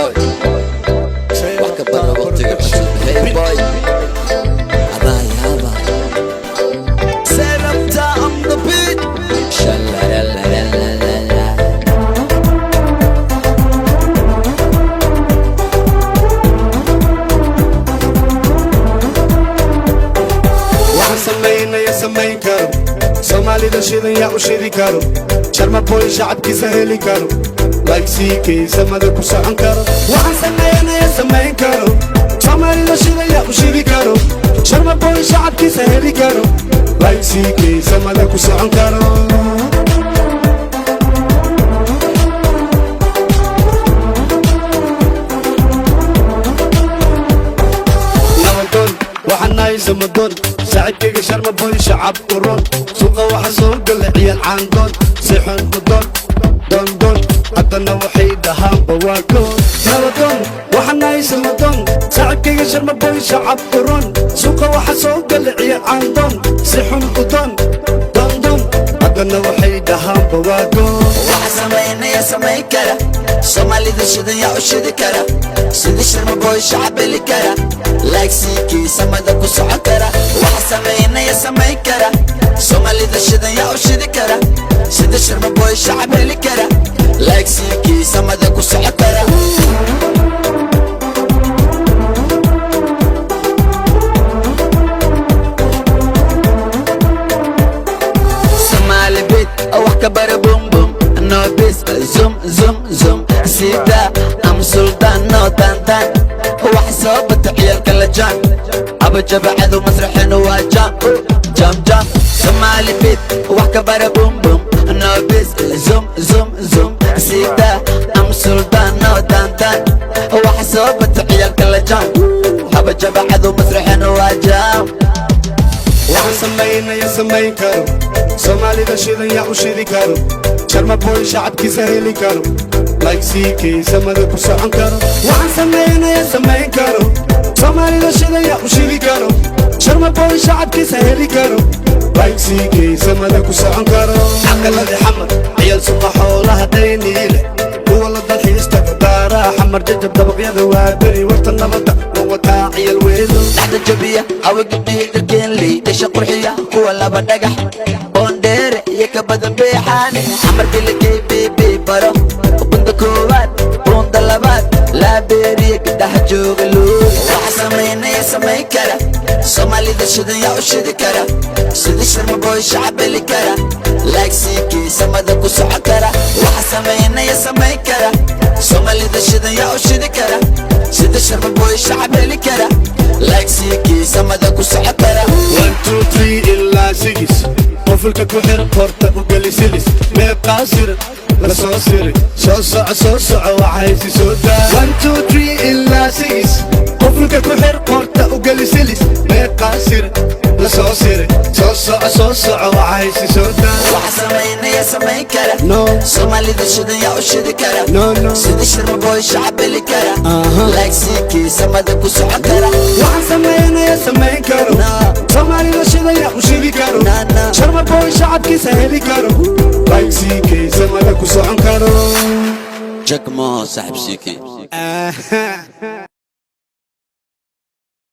boy wax ka badan waqtiga cusub hey boy adaa yaaba serabta on the beat shalalalalalala waxaan samaynaya samayn karo soomaalida shidan yaa u shidi karo sharma boy shacabkiisa heli karo laygsiikiisa mada ku socon karo waxaan samaynaya samayn karo soomaalida shidan yaa u shidi karo sharma boy shacabkiisa heli karo laygsiikiisa mada ku socon karo nabadoon waxaan nahay samadoon saaxiibkayga sharma boy shacab uroon suuqa waxa soo gala ciyaal caandoon sixon udoon doondoon haddana waxay dhahaanba waa koon nabadoon waxaan nahay samadoon saaxiibkayga sharma boy shacab uroon suuqa waxa soo gala ciyaal caandoon sixon udoon doondoon haddana waxay dhahaanba waa koon waxa samaynaya samayn kara soomaalida shidan yaa u shidi kara sida sharma boy shacab heli kara laygsiikiisa mada ku socon kara waxa samaynaya samayn kara soomaalida shidan yaa u shidi kara sida sharma boy shacab heli kara laygsiikiisa mada ku socon kara Somali beat wax ka bara boom boom no bis zoom zoom zoom sida am sultan no tantan wax soo bata ciyalka la jaan aba jabacadu masraxina waa jam jam jam Somali beat wax ka bara boom boom no bis zoom zoom zoom sida am sultan no tantan wax soo bata ciyalka la jaan aba jabacadu masraxina waa jam waxaan samaynaya samayn karo soomaalida shidan yaa u shidi karo sharma boy shacabkiisa heli karo laygsiikiisa mada ku socon karo waxaan samaynaya samayn karo soomaalida shidan yaa u shidi karo sharma boy shacabkiisa heli karo laygsiikiisa mada ku socon karo caqaladi xamar ciyaal suqa xoolaha dayniile kuwa la dalxiista daaraha xamar jajab dabaqyada waa beri warta nabadda wataa ciyaal weedo dhaxda jabiya awa gabdhihi dharkeenley dhasha qurxiya kuwa laba dhagax boondheere iyo ka badan beexaane xamarkii la gey beebe baro bunda koowaad bunda labaad laabeeriya gabdhaha jooga luul waxa samaynaya samayn kara soomaalida shidan yaa u shidi kara sida sharma boy shacab heli kara laygsiikiisa mada ku socon kara waxa samaynaya samayn kara soomaalida shidan yaa u shidi kara sida sharma boy shacab heli kara laygsiikiisa mada ku socon kara 1 2 3 ilaa 6 qofulka ku xir qorta u geli silis meeqaa sir la soo siray soo soco waxaysi soo daa 1 2 3 ilaa 6 qofulka ku xir qorta u geli silis meeqaa sir la soo siray soo soco waxaysi soo daa waxa samaynaya samayn kara no soomaalida shidan yaa u shidi kara no no sida sharma boy shacab heli kara laygsiikiisa mada ku socon kara waxaan samaynaya samayn karo soomaalida shidan yaa u shidi karo sharma boy shacabkiisa heli karo laygsiikiisa mada ku socon karo jagmo saaxib siiki